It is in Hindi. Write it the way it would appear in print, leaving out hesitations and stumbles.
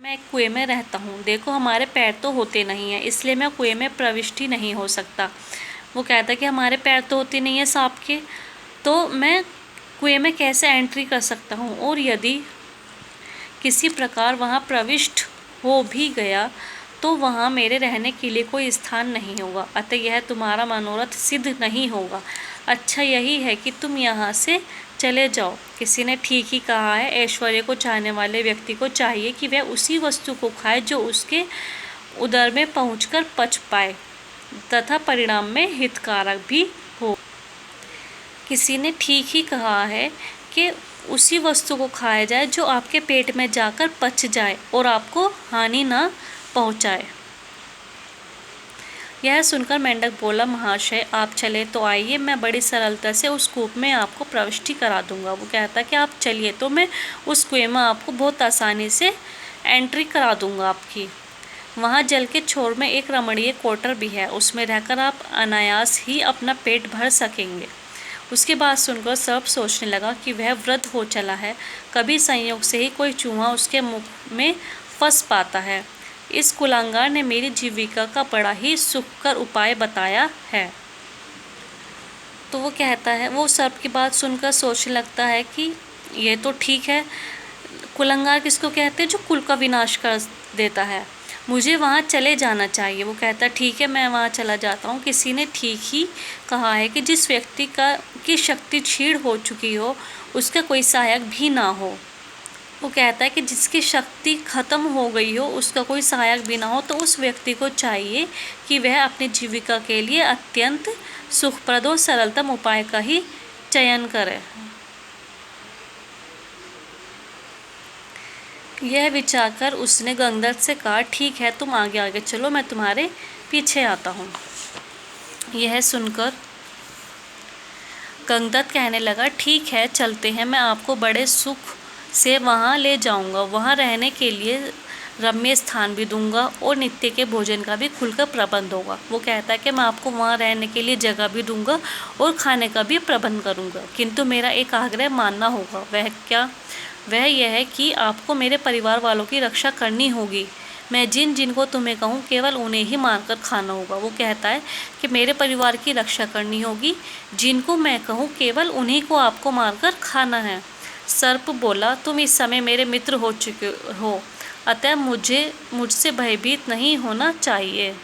मैं एक कुएं में रहता हूँ, देखो हमारे पैर तो होते नहीं हैं, इसलिए मैं कुएं में प्रविष्ट ही नहीं हो सकता। वो कहता है कि हमारे पैर तो होते नहीं हैं सांप के, तो मैं कुएं में कैसे एंट्री कर सकता हूँ, और यदि किसी प्रकार वहाँ प्रविष्ट हो भी गया तो वहाँ मेरे रहने के लिए कोई स्थान नहीं होगा, अतः यह तुम्हारा मनोरथ सिद्ध नहीं होगा। अच्छा यही है कि तुम यहाँ से चले जाओ। किसी ने ठीक ही कहा है, ऐश्वर्य को चाहने वाले व्यक्ति को चाहिए कि वह उसी वस्तु को खाए जो उसके उदर में पहुंचकर पच पाए तथा परिणाम में हितकारक भी हो। किसी ने ठीक ही कहा है कि उसी वस्तु को खाया जाए जो आपके पेट में जाकर पच जाए और आपको हानि ना पहुंचाए। यह सुनकर मेंढक बोला, महाशय आप चले तो आइए, मैं बड़ी सरलता से उस कूप में आपको प्रविष्टि करा दूंगा। वो कहता कि आप चलिए तो मैं उस कुएं में आपको बहुत आसानी से एंट्री करा दूंगा आपकी। वहाँ जल के छोर में एक रमणीय क्वार्टर भी है, उसमें रहकर आप अनायास ही अपना पेट भर सकेंगे। उसकी बात सुनकर सर्प सोचने लगा कि वह वृद्ध हो चला है, कभी संयोग से ही कोई चूहा उसके मुख में फंस पाता है। इस कुलांगार ने मेरी जीविका का बड़ा ही सुखकर उपाय बताया है। तो वो कहता है, वो सर्प की बात सुनकर सोचने लगता है कि ये तो ठीक है, कुलांगार किसको कहते हैं, जो कुल का विनाश कर देता है, मुझे वहाँ चले जाना चाहिए। वो कहता है ठीक है, मैं वहाँ चला जाता हूँ। किसी ने ठीक ही कहा है कि जिस व्यक्ति की शक्ति क्षीण हो चुकी हो उसका कोई सहायक भी ना हो। वो कहता है कि जिसकी शक्ति खत्म हो गई हो उसका कोई सहायक भी ना हो, तो उस व्यक्ति को चाहिए कि वह अपनी जीविका के लिए अत्यंत सुखप्रद और सरलतम उपाय का ही चयन करे। यह विचार कर उसने गंधर्व से कहा, ठीक है तुम आगे आगे चलो, मैं तुम्हारे पीछे आता हूँ। यह सुनकर गंधर्व कहने लगा, ठीक है चलते हैं, मैं आपको बड़े सुख से वहाँ ले जाऊँगा, वहाँ रहने के लिए रम्य स्थान भी दूंगा और नित्य के भोजन का भी खुलकर प्रबंध होगा। वो कहता है कि मैं आपको वहाँ रहने के लिए जगह भी दूंगा और खाने का भी प्रबंध करूँगा, किंतु मेरा एक आग्रह मानना होगा। वह क्या? वह यह है कि आपको मेरे परिवार वालों की रक्षा करनी होगी। मैं जिन जिनको तुम्हें कहूँ केवल उन्हें ही मारकर खाना होगा। वो कहता है कि मेरे परिवार की रक्षा करनी होगी, जिनको मैं कहूँ केवल उन्हीं को आपको मारकर खाना है। सर्प बोला, तुम इस समय मेरे मित्र हो चुके हो, अतः मुझसे भयभीत नहीं होना चाहिए।